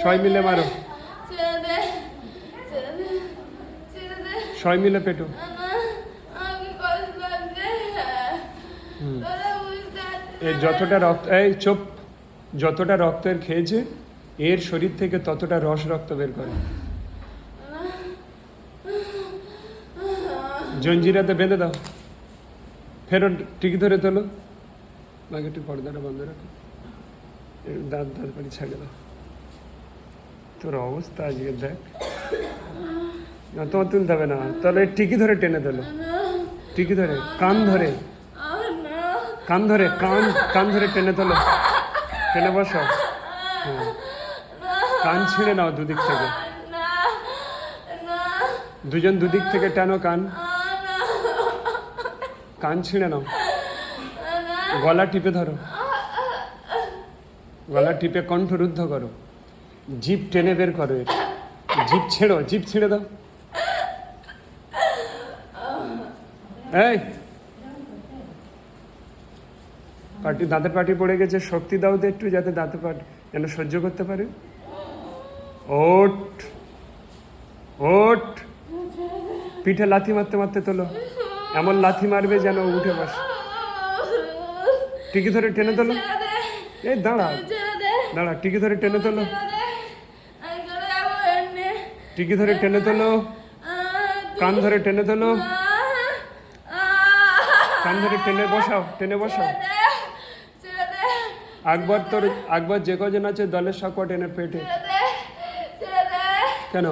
সবাই মিলে মারো, সবাই মিলে পেটো। এর যতটা রক্ত, এই চুপ, যতটা রক্তের খেয়েছে এর শরীর থেকে ততটা রক্ত বের করে। জঞ্জিরাতে বেঁধে দাও, ফেরত টিকি ধরে তোলো, বাকি একটু পর্দাটা বন্ধ রাখো, দাঁত পাড়ি ছাড়ে দাও। তোর অবস্থা আজকে দেখ, না তোমার তুলতে হবে না, তাহলে টিকি ধরে টেনে তোলো, টিকি ধরে কান ধরে, কান ধরে, কান ধরে টেনে তোলো, টেনে বসো। হ্যাঁ, কান ছিঁড়ে নাও দুদিক থেকে, দুজন দুদিক থেকে টানো কান, কান ছিঁড়ে নাও। গলা টিপে ধরো, গলা টিপে কণ্ঠরুদ্ধ করো, জিভ টেনে বের করো, এর জিভ ছেড়ো, জিভ ছিঁড়ে দাও। এই পাটি, দাঁতের পাটি পড়ে গেছে, শক্তি দাও তো একটু, যাতে দাঁতের পাটি যেন সহ্য করতে পারে। ওঠ ওঠ, পিঠে লাথি মারতে মারতে তোলো, এমন লাথি মারবে যেন উঠে বস। টিকি ধরে টেনে তোলো, এই দাঁড়া দাঁড়া, টিকি ধরে টেনে তোলো, টিকি ধরে টেনে তোলো, কান ধরে টেনে তোলো, কান ধরে টেনে বসাও, টেনে বসাও। আকবর, তোর আকবর যে কজন আছে দলের সকল টেনে পেটে। কেন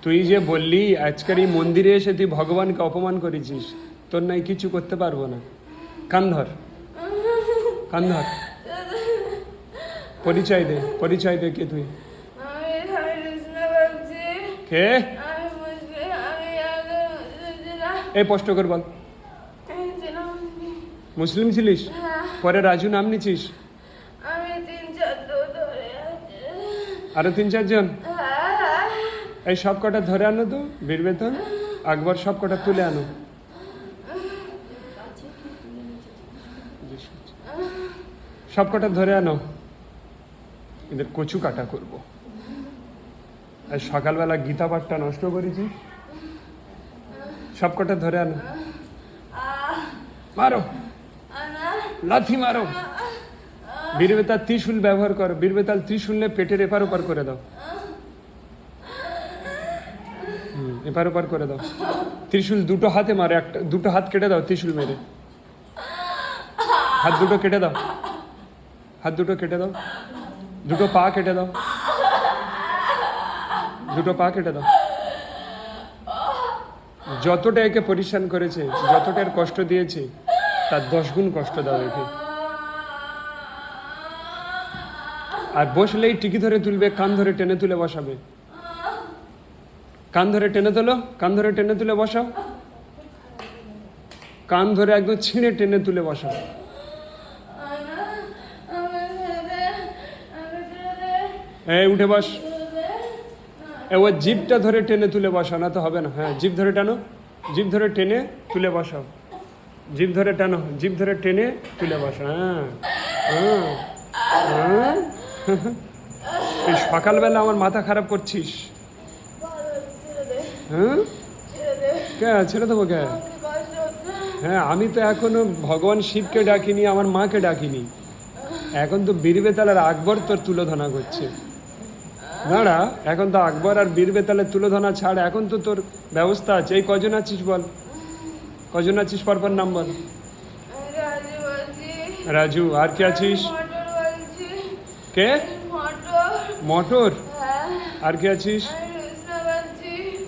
তুই যে বললি আজকের এই মন্দিরে এসে তুই ভগবানকে অপমান করেছিস, তোর নাই কিছু করতে পারবো না। কান ধর, কান ধর, পরিচয় দে, পরিচয় দে, কে তুই? কে? এই স্পষ্ট করে বল। মুসলিম ছিলিস, পরে রাজু নাম নিছিস? আরো 3-4 জন? এই সব কটা ধরে আনো তো, বীর বেতন আকবর, সব কটা তুলে আনো। সব কটা ধরে আনো, এদের কচু কাটা করবো। আর সকালবেলা গীতা পাঠটা নষ্ট করেছি, সব কটা ধরে আনো, মারো, লাথি মারো। বীরবেতাল ত্রিশূল ব্যবহার করো, বীরবেতাল ত্রিশূল নিয়ে পেটের এপার ওপার করে দাও, এপার ওপার করে দাও। ত্রিশূল দুটো হাতে মারো, একটা দুটো হাত কেটে দাও ত্রিশূল মেরে, হাত দুটো কেটে দাও, হাত দুটো কেটে দাও, দুটো পা কেটে দাও, দুটো পা কেটে দাও। যতটা একে পরিশ্রম করেছে, যতটা এর কষ্ট দিয়েছে তার 10 গুণ কষ্ট দাও একে। আর বসলেই টিকি ধরে তুলবে, কান ধরে টেনে তুলে বসাবে। কান ধরে টেনে তোলো, কান ধরে টেনে তুলে বসাও, কান ধরে একদম ছিঁড়ে টেনে তুলে বসাও। এই উঠে বস, ও জিভটা ধরে টেনে তুলে বসাও, না তো হবে না। হ্যাঁ, জিভ ধরে টানো, জিভ ধরে টেনে তুলে বসাও, জিভ ধরে টানো, জিভ ধরে টেনে তুলে বসাও। হ্যাঁ হ্যাঁ, এই সকালবেলা আমার মাথা খারাপ করছিস। হ্যাঁ, কে ছেড়ে দেবো কে? হ্যাঁ, আমি তো এখনো ভগবান শিবকে ডাকিনি, আমার মাকে ডাকিনি, এখন তো বীরবেতাল আর আকবর তোর তুলোধনা করছে। দাঁড়া, এখন তো আকবর আর বীরবেতালের তুলোধনা ছাড়, এখন তো তোর ব্যবস্থা আছে। এই কজন আছিস বল, কজন আছিস, পরপর নাম বল। রাজু, আর কে আছিস? কে? মটর। আর কে আছিস?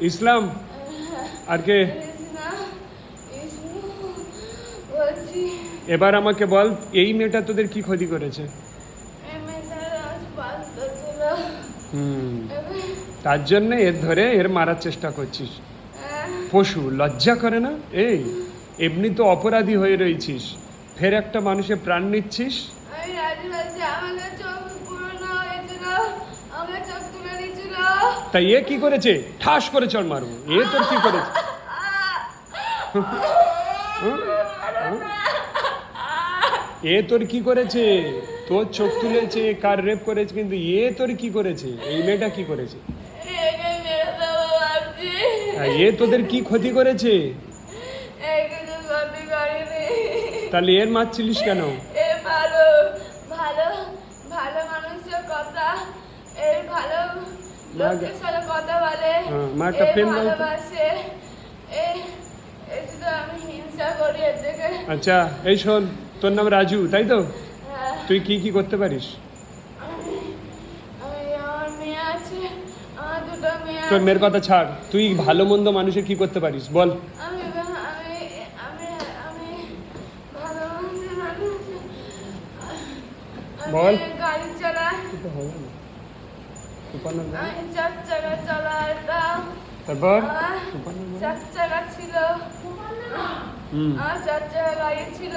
ইসলাম। আর কে? এবার আমাকে বল, এই মেয়েটা তোদের কি ক্ষতি করেছে? তার জন্য এর ধরে এর মারার চেষ্টা করছিস। পশু, লজ্জা করে না? এই এমনি তো অপরাধী হয়ে রয়েছিস, ফের একটা মানুষের প্রাণ নিচ্ছিস। তাই এ কি করেছে? ঠাস করে চল মারবো। এ তোর কি করেছে? এ তোর কি করেছে? তোর চোখ তুলেছে, কার রেপ করেছে, কিন্তু তোর কি করেছে? এই মেয়েটা কি করেছে? এ তোদের কি ক্ষতি করেছে? তাহলে এর মারছিলিস কেন? ভালো ভালো ভালো মানুষের কথা, এর ভালো লোকের সাথে কথা বলে, মাটা প্রেম ভালোবাসে, শুধু আমি হিংসা করি এর থেকে। আচ্ছা এই শোন, তোর নাম রাজু তাই তো? তুই কি কি করতে পারিস? আমার মেয়ে আছে, আমার দুটো মেয়ে। তোর মেয়ের কথা ছাড়, তুই ভালো মন্দ মানুষের কি করতে পারিস বল? আমি আমি আমি আমি ভালো মানুষ, বল। গাড়ি চালাই, আমি 4 চাকা চালাতাম। তারপর 4 চাকা ছিল, আর 4 চাকা গাড়ি ছিল,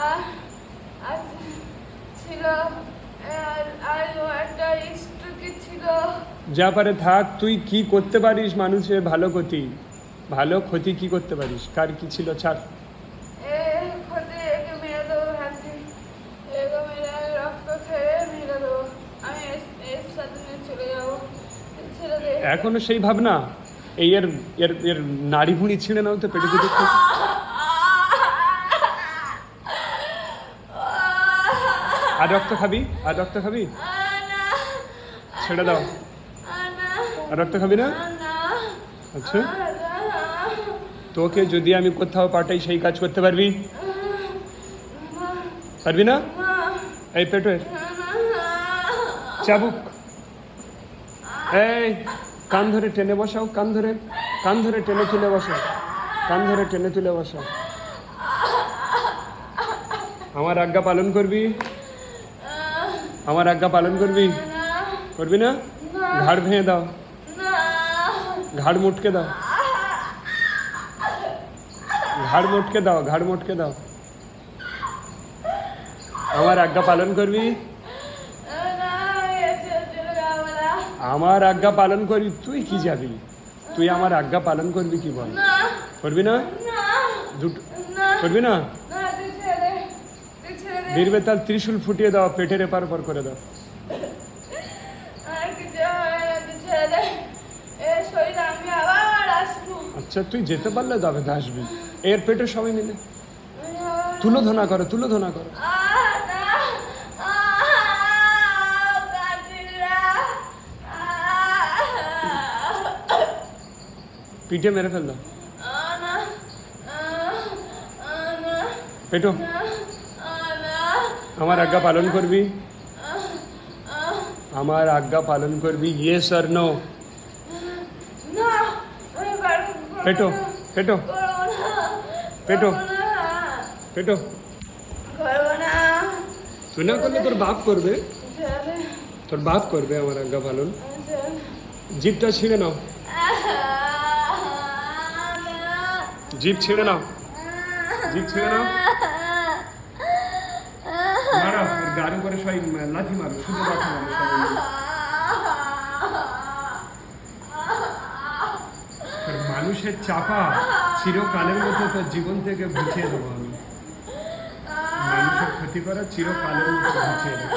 আর ছিল আর একটা স্টুকি ছিল। যা পারে থাক, তুই কি করতে পারিস মানুষের ভালো ক্ষতি? ভালো ক্ষতি কি করতে পারিস? কার কি ছিল ছাড়। ক্ষতি একে মেরে দেবো ভাবছি, একে মেরে রক্ত খেয়ে মেরে দেবো, আমি এর সাথে নিয়ে চলে যাবো। ছেড়ে দে। এখনো সেই ভাবনা? এই এর এর এর নাড়ি ভুঁড়ি ছিঁড়ে নাও তো, পেটে পেটে আর রক্ত খাবি? আর রক্ত খাবি? ছেড়ে দাও। আর রক্ত খাবি না? আচ্ছা, তোকে যদি আমি কোথাও পাঠাই সেই কাজ করতে পারবি? পারবি না? এই পেটের চাবুক, এই কান ধরে টেনে বসাও, কান ধরে টেনে তুলে বসাও, কান ধরে টেনে তুলে বসাও। আমার আজ্ঞা পালন করবি? আমার আজ্ঞা পালন করবি? করবি না? ঘাড় ভেঙে দাও, ঘাড় মুটকে দাও, ঘাড় মুটকে দাও, ঘাড় মুটকে দাও। আমার আজ্ঞা পালন করবি? আমার আজ্ঞা পালন করবি? তুই কি যাবি? তুই আমার আজ্ঞা পালন করবি কি বল? করবি না? দুটো করবি না? বীরবেতাল ত্রিশূল ফুটিয়ে দাও, পেটের এপার ওপার করে দাও। আচ্ছা তুই যেতে পারলে তবে আসবি। এর পেটে সবাই মিলে তুলো ধনা করো, তুলো ধনা করো। পিঠে মেরে ফেল দাও, পেটো। আমার আজ্ঞা পালন করবি? আমার আজ্ঞা পালন করবি? Yes or no? পেটো পেটো পেটো পেটো। তুই না করলে তোর বাপ করবে, তোর বাপ করবে আমার আজ্ঞা পালন। জিভটা ছিঁড়ে নাও, জিভ ছিঁড়ে নাও, জিভ ছিঁড়ে নাও। মারো, গাড়ি করে সবাই লাথি মারো, শুধু লাথি মারো সবাই। মানুষের চাপা চিরকালের মতো তোর জীবন থেকে বুঝিয়ে দেবো আমি। মানুষের ক্ষতি করা চিরকালের মতো বুঝিয়ে দেবো।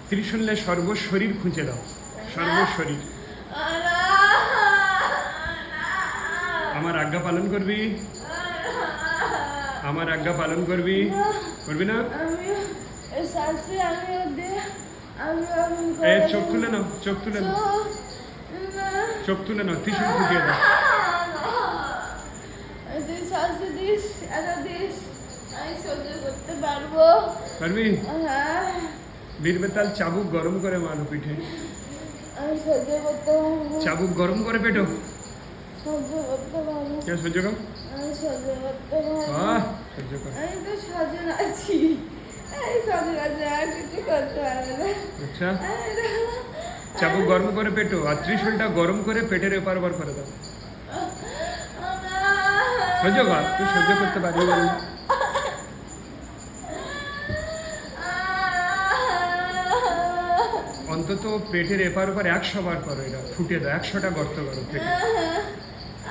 ত্রিশূলে সর্বশরীর খুঁজে দাও, সর্বশরীর। আমার আজ্ঞা পালন করবি? আমার আজ্ঞা পালন করবি? করবি না? চোখ তুলে নাও, চোখ তুলে নাও, চোখ তুলে নাও, ত্রিশূল ফুটিয়ে দাও। পারবি? বীরবেতাল চাবুক গরম করে মারো পিঠে, চাবুক গরম করে পেটো। क्या সহ্য কর? সহ্য কর। আচ্ছা, চাবুক গরম করে পেটো, আর ত্রিশূলটা গরম করে পেটের এপার ওপার করে দাও। সহ্য কর, তুই সহ্য করতে পারবি না। অন্তত পেটের এপার ওপার 100 বার করো, এটা ফুটে দাও, 100টা গর্ত করো পেটে।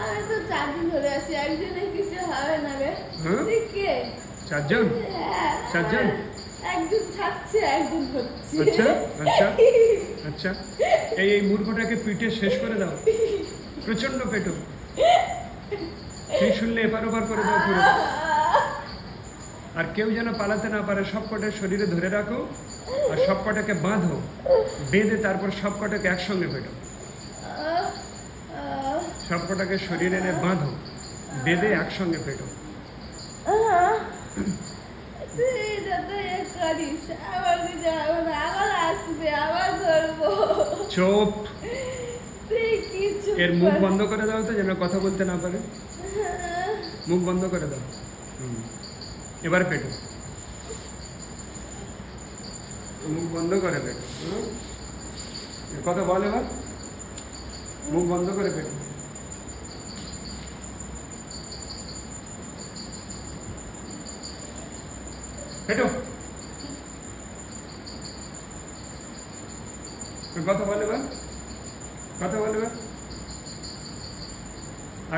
আমি তো 4 দিন ধরে আছি, একদিনে কিছু হবে না রে। চারজন? চারজন? একজন ছাড়ছে, একজন হচ্ছে। আচ্ছা আচ্ছা আচ্ছা, এই মূর্খটাকে পিটে শেষ করে দাও, প্রচন্ড পেটো, সেই শুনলে এপার ওপার করে দাও পুরো। আর কেউ যেন পালাতে না পারে, সব কটার শরীরে ধরে রাখো, আর সব কটাকে বাঁধো, বেঁধে তারপর সব কটাকে একসঙ্গে পেটো, সব কটাকে শরীরে এনে বাঁধো, বেঁধে একসঙ্গে পেটো। চোপ, এর মুখ বন্ধ করে দাও তো, যেন কথা বলতে না পারে, মুখ বন্ধ করে দাও। এবার পেটো, মুখ বন্ধ করে পেটো, কথা বল, এবার মুখ বন্ধ করে পেটো। পেটো, কথা বল এবার, কথা বল এবার,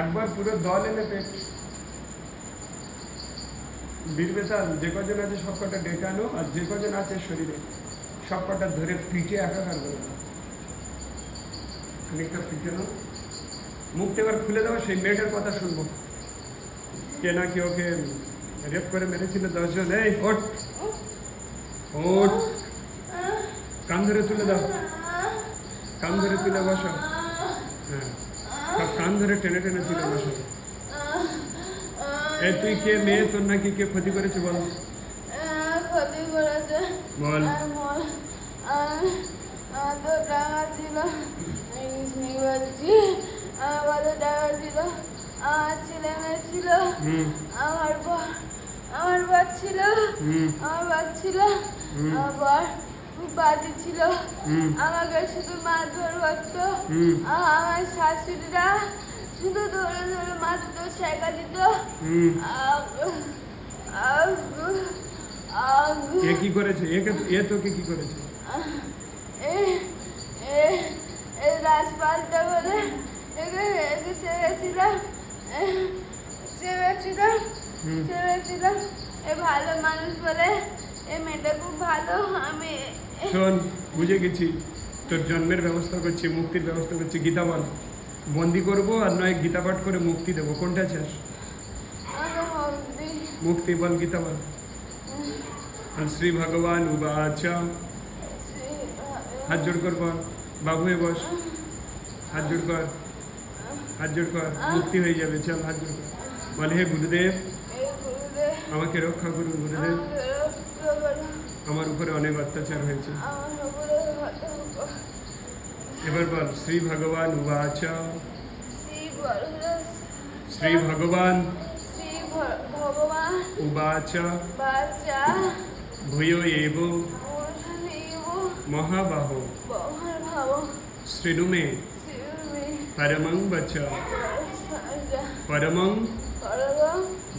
একবার পুরো দল এনে পেট। বীরবেতাল যে কজন আছে সব কটা ডেকে আনো, আর যে কজন আছে শরীরে সব কটা ধরে পিঠে একাকার করে দাও, খানিকটা পিঠে নাও। মুখটা এবার খুলে দাও, সেই মেয়েটার কথা শুনবো, কে না কি ওকে রেপ করে মেরেছিল 10 জন। এই ওঠ, ওঠ, কান ধরে তুলে দাও, কান ধরে তুলে বসো। হ্যাঁ, সব কান ধরে টেনে টেনে তুলে বসো। এই তুই কে মেয়ে, তোর নাকি কে ক্ষতি করেছে বল? ক্ষতি করেছে বল। তো টাকা ছিল, বলছি আমার টাকা ছিল, আমার ছেলে মেয়ে ছিল, আমার বর ছিল, আমার বর ছিল, আমার বর খুব বাজে ছিল, আমাকে শুধু মারধর করতো, আমার শাশুড়িরা শুধু ধরে ধরে মারতো, শেখা দিত। এ কি করেছে? এ তোকে কি করেছে? রাজপালটা বলে একে ছেড়েছিলাম, এ ভালো মানুষ বলে, এ মেয়েটা খুব ভালো। আমি শোন, বুঝে গেছি, তোর জন্মের ব্যবস্থা করছি, মুক্তির ব্যবস্থা করছি। গীতা বল, বন্দি করবো আর নয় গীতা পাঠ করে মুক্তি দেবো, কোনটা চাস? মুক্তি বল, গীতা বল। শ্রী ভগবান উবাচ, হাত জোড় কর বল, বাবু হয়ে বস, হাত জোড় কর, হাত জোড় কর, মুক্তি হয়ে যাবে, চল হাত জোড় কর। বলে, হে গুরুদেব, আমাকে রক্ষা করুন গুরুদেব, আমার উপরে অনেক অত্যাচার হয়েছে। এবার বল, শ্রী ভগবান উবাচ, শ্রী ভগবান উবাচ, ভূয় এব মহাবাহো শৃণু মে পরমং বচ, পরমং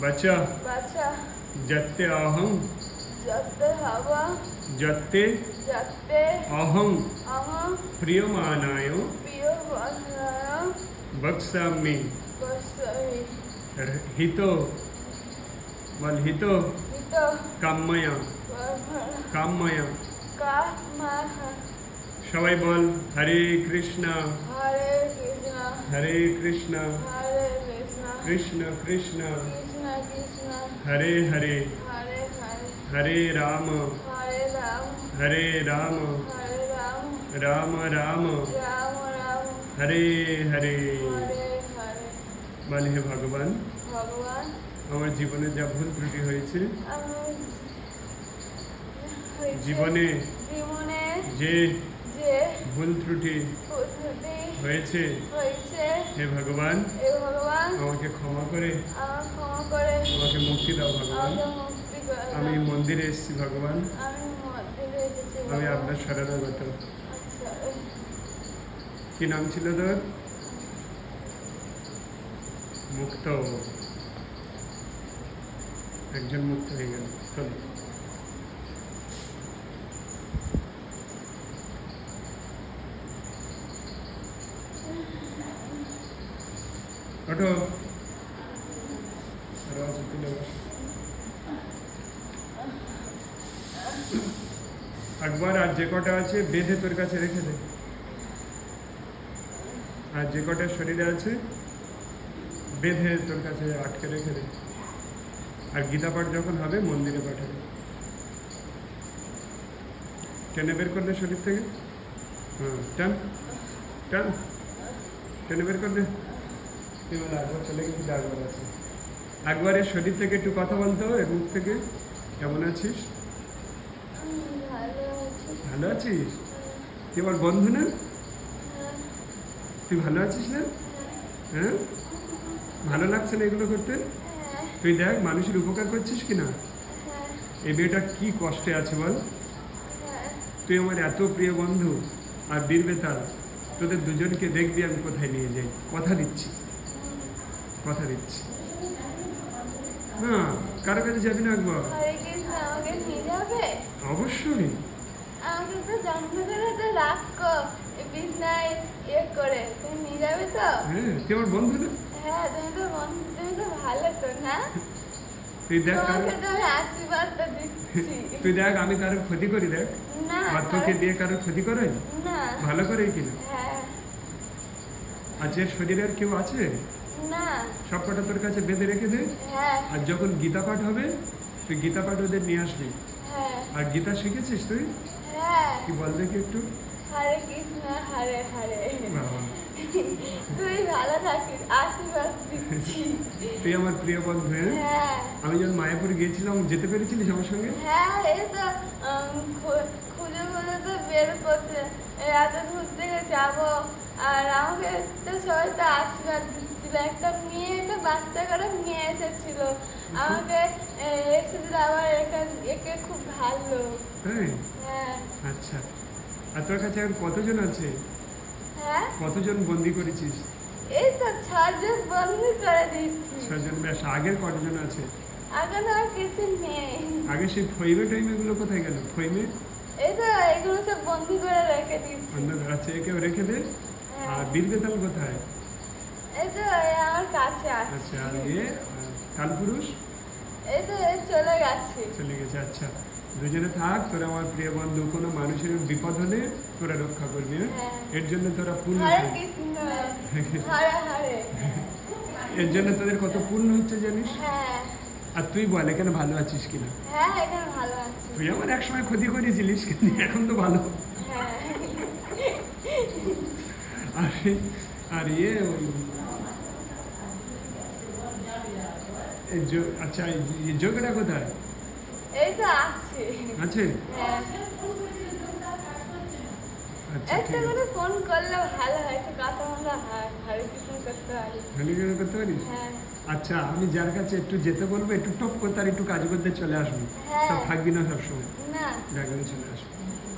বচ, যত্তে অহং, যত্তে অহং প্রিয়মানায় বক্সামি হিতো, বল হিতো কাম্যয়া, কাম্যয়া। সবাই বল, হরে কৃষ্ণ হরে কৃষ্ণ কৃষ্ণ কৃষ্ণ হরে হরে, হরে রাম হরে রাম রাম রাম হরে হরে। বল, হে ভগবান, আমার জীবনে যা ভুল ত্রুটি হয়েছে, জীবনে যে ভুল ত্রুটি হয়েছে, হে ভগবান আমাকে ক্ষমা করে আমাকে মুক্তি দাও ভগবান। আমি মন্দিরে এসেছি ভগবান, আমি আপনার শরণাগত। কি নাম ছিল তোর? মুক্ত, একজন মুক্ত হয়ে গেল। চলো, ওঠো, আরো আছে, তুলে বস। একবার আর যে কটা আছে বেঁধে তোর কাছে রেখে দে, আর যে কটা শরীরে আছে বেঁধে তোর কাছে আটকে রেখে দে। আর গীতা পাঠ যখন হবে মন্দিরে পাঠাবে। টেনে বের করলে শরীর থেকে, টান টান, টেনে বের করলে। তুই বলে একবার চলে গেছিস, একবার আছে, একবারের শরীর থেকে একটু কথা বলতে হবে, মুখ থেকে। কেমন আছিস? ভালো আছি। ভালো আছিস? তুই আমার বন্ধু না? তুই ভালো আছিস না? হ্যাঁ, ভালো লাগছে না এগুলো করতে? তুই দেখ মানুষের উপকার করছিস কিনা। এই মেয়েটা কি কষ্টে আছে বল। তুই আমার এত প্রিয় বন্ধু আর বীর বেতাল, তোদের দুজনকে দেখবি আমি কোথায় নিয়ে যাই, কথা দিচ্ছি, কথা দিচ্ছি। না কারো কাছে যাবি না একবার? হরে কৃষ্ণ, আমাকে নিয়ে যাবে? অবশ্যই। আমাকে তো জন্ম করে তো রাখো বিছনায় করে, তুমি নিয়ে যাবে তো? হ্যাঁ, তুই আমার বন্ধু না? হ্যাঁ, তুমি তো বন্ধু, তুমি তো ভালো তো না? তুই দেখ তোমাকে তো আমি আশীর্বাদটা দিচ্ছি। তুই দেখ আমি কারোর ক্ষতি করি, দেখ না, আর তোকে দিয়ে কারোর ক্ষতি করাই না। ভালো করে কিনা। হ্যাঁ, আর যে শরীরের কেউ আছে না। সব কটা তোর কাছে বেঁধে রেখে দে। হ্যাঁ, আর যখন গীতা পাঠ হবে তুই গীতা পাঠ ওদের নিয়ে আসবি। হ্যাঁ, আর গীতা শিখেছিস তুই? হ্যাঁ। কি বল দেখি একটু। হরে কৃষ্ণ, হরে হরে। বাবা, তুই ভালো থাকিস, আশীর্বাদ দিচ্ছি। তুই আমার প্রিয় বন্ধু। হ্যাঁ, হ্যাঁ, আমি যখন মায়াপুর গিয়েছিলাম যেতে পেরেছিলিস আমার সঙ্গে? হ্যাঁ। এই তো খুঁজে খুঁজে তো বের করছে, এত দূর থেকে যাবো। আর আমাকে তো সবাই তো আশীর্বাদ দিচ্ছিল। একটা মেয়ে, একটা বাচ্চা করে মেয়ে এসেছিল আমাকে, এসেছিল আবার একে খুব ভালো। হ্যাঁ, হ্যাঁ, আচ্ছা। আর তোর কাছে আর কতজন আছে? হ্যাঁ। কতজন বন্দি করেছিস? এই তো 6 জন বন্দি করে দিচ্ছি। 6 জন। বেশ, আগের কতজন আছে? এখন আর কিছু নেই। আগে সেই ফইমে টাইমে গুলো কোথায় গেল? ফইমে এই তো এগুলো সব বন্দি করে রেখে দিচ্ছি। অন্ধকার আছে, একেও রেখে দে। হ্যাঁ। আর বীর বেতাল কোথায়? এই তো আমার কাছে আছে। আচ্ছা, আর ইয়ে কালপুরুষ এই তো চলে গেছে। চলে গেছে। আচ্ছা, দুজনে থাক, তোরা আমার প্রিয় বন্ধু। কোনো মানুষের বিপদ হলে তোরা রক্ষা করবি। হ্যাঁ? হ্যাঁ। এর জন্য তোরা পূর্ণ, হরে কৃষ্ণ, হরে হরে। এর জন্য তোদের কত পূর্ণ হচ্ছে জানিস? হ্যাঁ, আর তুই বল এখানে ভালো আছিস কিনা। হ্যাঁ, এখানে ভালো আছি। তুই আমার একসময় ক্ষতি করেছিলিস, কিন্তু এখন তো ভালো। হ্যাঁ, আর আর ইয়ে ওই আচ্ছা, এই যোগটা কোথায় এই তো আছে। আছে? হ্যাঁ, আচ্ছা, একটা ঠিক করে আছে। ফোন করলে ভালো হয়, তো কথা আমরা হরে কৃষ্ণ করতে পারি। হেলিকপ্টার করতে পারিস? হ্যাঁ, আচ্ছা, আমি যার কাছে একটু যেতে বলবো, একটু টপ করতে আর একটু কাজ করতে চলে আসবি। হ্যাঁ। সব থাকবি না সবসময়, না। ডাকলে চলে আসবি।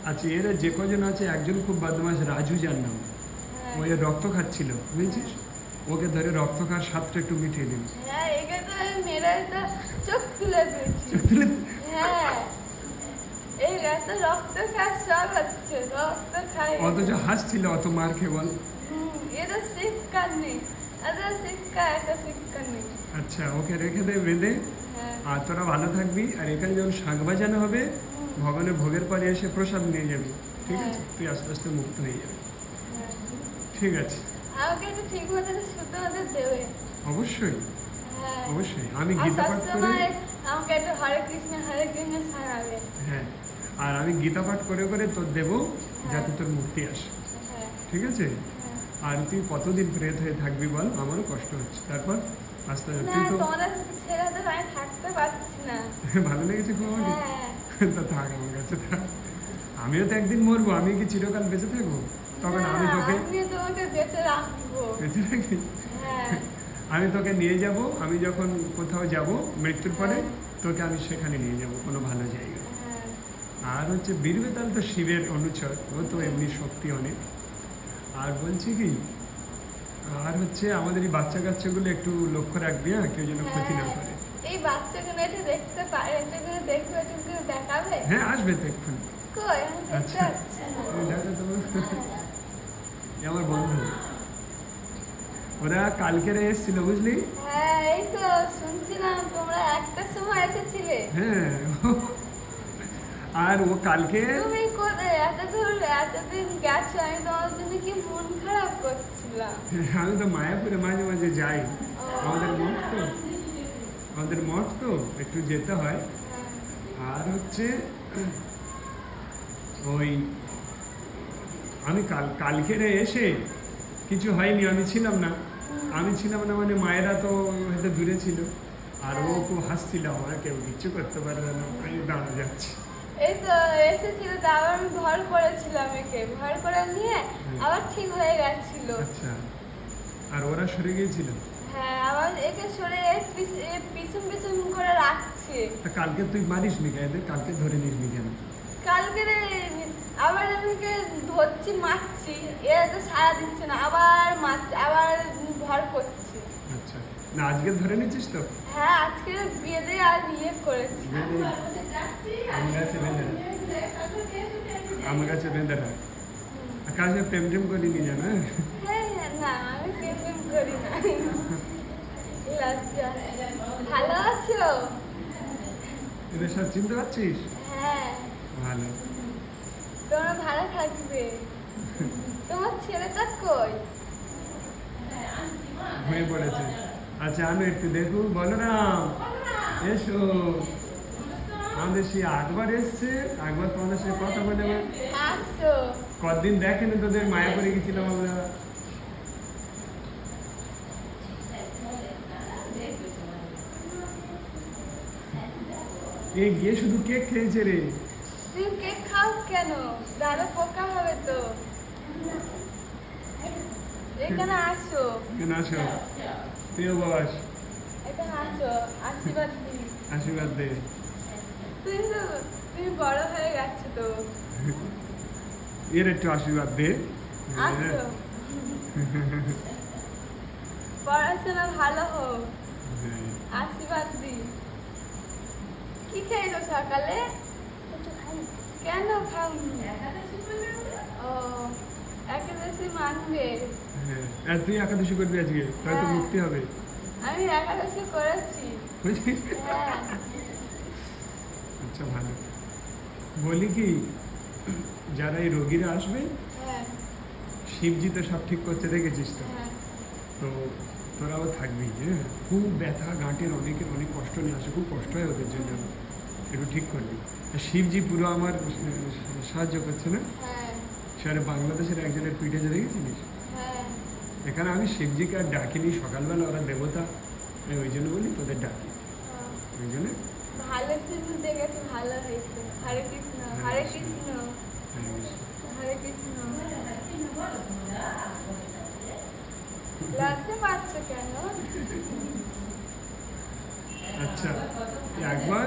আচ্ছা, এরা যে কজন আছে, একজন খুব বদমাস, রাজু যার নাম। হ্যাঁ, ওই রক্ত খাচ্ছিল, বুঝেছিস? ওকে ধরে রক্ত খাওয়ার স্বাদটা একটু মিটিয়ে দিন। হ্যাঁ, একে তো আমি মেরে তো চোখ তুলে দিয়েছি। হ্যাঁ, এই এত রক্ত খাওয়ার সব হচ্ছে, রক্ত খাই। অথচ হাসছিল অত মার খেয়ে, বল। এটা শিক্ষা নেই, এত শিক্ষা, একটা শিক্ষা নেই। আচ্ছা, ওকে রেখে দে বেঁধে। হ্যাঁ, আর তোরা ভালো থাকবি। আর এখানে যখন শাঁখ বাজানো হবে, ভগবানের ভোগের পরে এসে প্রসাদ নিয়ে যাবি, ঠিক আছে? তুই আস্তে আস্তে মুক্ত হয়ে যাবি, হ্যাঁ। ঠিক আছে? আমাকে একটু ঠিক মতো শুতে মতো দেবে। অবশ্যই, হ্যাঁ, অবশ্যই। আমি আর গীতা পাঠ করে, সবসময় আমাকে একটু হরে কৃষ্ণ শোনাবে। হ্যাঁ, আর আমি গীতা পাঠ করে করে তোর দেবো, যাতে তোর মুক্তি আসে, হ্যাঁ, ঠিক আছে? হ্যাঁ। আর তুই কতদিন প্রেত হয়ে থাকবি বল? আমারও কষ্ট হচ্ছে। তারপর আস্তে আস্তে না, তুই তো তোমাদের ছেড়ে তো আমি থাকতে পারছি না। ভালো লেগেছে খুব আমাকে। হ্যাঁ। তা থাক আমার কাছে, থাক। আমিও তো একদিন মরবো, আমি কি চিরকাল বেঁচে থাকবো? তখন না, আমি তোকে আমি তোমাকে বেঁচে রাখবো। বেঁচে রাখি। হ্যাঁ, আমি তোকে নিয়ে যাব, আমি যখন কোথাও যাব মৃত্যুর পরে, তোকে আমি সেখানে নিয়ে যাব কোনো ভালো জায়গায়। হ্যাঁ, আর হচ্ছে বীর বেতাল তো শিবের অনুচর, ও তো এমনি শক্তি অনেক। আর বলছি কি, আর হচ্ছে আমাদের এই বাচ্চা কাচ্চাগুলো একটু লক্ষ্য রাখবি, হ্যাঁ? কেউ যেন ক্ষতি না করে। এই বাচ্চাগুলো একটু দেখতে পারে, একটু করে দেখবে, একটু করে দেখাবে। হ্যাঁ, আসবে তো এক্ষুনি। কই, আমি দেখতে আচ্ছা, পাচ্ছি না। এই দেখো তোমার, এ আমার বন্ধু। ওরা কালকেরে এসেছিল, বুঝলি? হ্যাঁ, এই তো শুনছিলাম তোমরা একটা সময় এসেছিলে। হ্যাঁ, আর ও কালকে তুমি কোথায় এতদিন গেছো, আমি তোমার জন্য কি মন খারাপ করছিলাম। আমি তো মায়াপুরে মাঝে মাঝে যাই, আমাদের মঠ তো একটু যেতে হয়। আর হচ্ছে ওই আমি কালকে এসে কিছু হয়নি, আমি ছিলাম না মানে মায়েরা তো হয়তো দূরে ছিল, আর ও খুব হাসছিল, আমার কেউ কিচ্ছু করতে পারবে না, আমি দাঁড়া যাচ্ছি। এই তো এসেছিল, তো আবার আমি ভর করেছিলাম, একে ভর করে নিয়ে আবার ঠিক হয়ে গেছিল। আচ্ছা, আর ওরা সরে গিয়েছিল? হ্যাঁ, আবার একে সরে পিছন পিছন করে রাখছে। তা কালকে তুই মারিস নি কেন, কালকে ধরে নিস নি কেন? কালকে আবার আমাকে ধরছি, মারছি, এরা তো সাড়া দিচ্ছে না, আবার মারছে, আবার ভর করছি। আচ্ছা, না আজকে ধরে নিচ্ছিস তো? হ্যাঁ, আজকে বেঁধে আর ইয়ে করেছি। আমার কাছে বেঁধে রাখ, কাছে প্রেম টেম করিনি জানো? হ্যাঁ, না আমি প্রেম করি না। লজ্জা। ভালো আছো? এদের সব চিনতে পারছিস? হ্যাঁ, ভালো। তোমরা ভালো থাকবে। তোমার ছেলেটা কই? হয়ে পড়েছে। আচ্ছা, আমি একটু দেখুন, বলরাম এসো। আমাদের সেই আকবর এসছে, আকবর তোমাদের সাথে কথা বলে আসো। কতদিন দেখেনি তোদের, মায়া করে গেছিলাম আমরা। এ গিয়ে শুধু কেক খেয়েছে রে। তুমি কেক খাও কেন? দাদা পোকা হবে তো। এখানে আসো। এখানে আসো, তুইও বস, এখানে আসো, আশীর্বাদ দিই। আশীর্বাদ দে। তুমি বড় হয়ে গেছো তো। এর একটু আশীর্বাদ দে। আসো। পড়াশোনা ভালো হোক, হ্যাঁ। আশীর্বাদ দিই। কি খেয়েছো সকালে? কেন খাওনি? ও, একাদশী মানবে। হ্যাঁ, আর তুই একাদশী করবি আজকে, হয়তো হ্যাঁ। মুক্তি হবে। আমি একাদশী করেছি। বুঝলি? হ্যাঁ। আচ্ছা, ভালো। বলি কি, যারা এই রোগীরা আসবে, হ্যাঁ। শিবজি তো সব ঠিক করতে, দেখেছিস তো? হ্যাঁ। তো তোরাও থাকবি, হ্যাঁ। খুব ব্যথা গাঁটের, অনেকের অনেক কষ্ট নিয়ে আসে, খুব কষ্ট হয় ওদের জন্য, একটু ঠিক করবি। আর শিবজি পুরো আমার সাহায্য করছে না। হ্যাঁ। সেখানে বাংলাদেশের একজনের পিঠে যে দেখেছিলিস, হ্যাঁ। এখানে আমি শিবজিকে আর ডাকিনি, সকালবেলা ওরা দেবতা, আমি ওই জন্য বলি তোদের ডাকি, ওই জন্য। ভালো জন্য দেখেছি, ভালো হয়েছে। হরে কৃষ্ণ, হরে কৃষ্ণ, হরে কৃষ্ণ। লজ্জা পাচ্ছ কেন? আচ্ছা, একবার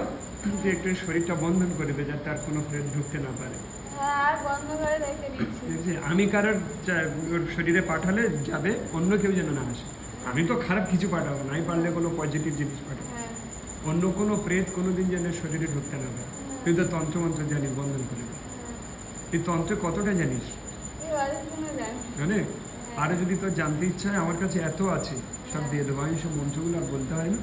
যে একটু শরীরটা বন্ধন করে দে, যাতে আর কোনো প্রেত ঢুকতে না পারে। হ্যাঁ, আর বন্ধ করে রেখে দিচ্ছি। ঠিক আছে? আমি কারোর ওর শরীরে পাঠালে যাবে, অন্য কেউ যেন না আসে। আমি তো খারাপ কিছু পাঠাবো, নাই পারলে কোনো পজিটিভ জিনিস পাঠাবো। হ্যাঁ। অন্য কোনো প্রেত কোনোদিন যেন শরীরে ঢুকতে না পারে। তুই তো তন্ত্রমন্ত্র জানিস, বন্ধন করে দে। তুই তন্ত্র কতটা জানিস? এই অরিজিনাল জানি। জানে? আরও যদি তোর জানতে ইচ্ছা হয়, আমার কাছে এত আছে, সব দিয়ে দেবো। আমি সব মন্ত্রগুলো আর বলতে হয় না।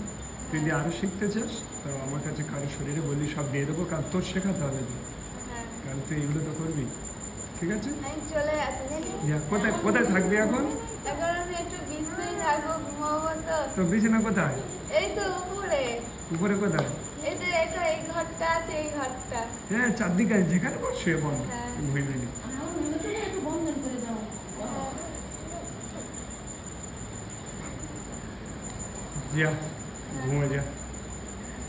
তুই যদি আরও শিখতে চাস, তো আমার কাছে কারোর শরীরে বললি সব দিয়ে দেবো, কারণ তোর শেখাতে হবে তো, হ্যাঁ। কারণ তুই এগুলো তো করবি। ঠিক আছে? আমি চলে যাচ্ছি। যা, কোথায় কোথায় থাকবি এখন? এখন আমি একটু বিছানায় থাকবো, ঘুমাবো তো। তো বিছানা কোথায়? এই তো উপরে। উপরে কোথায়? এই তো এটা, এই ঘরটা আছে, এই ঘরটা। হ্যাঁ, চারদিকে আছে, যেখানে বল শুয়ে পড়, হ্যাঁ। ঘুমিয়ে নিবি। যা, ঘুমে যা।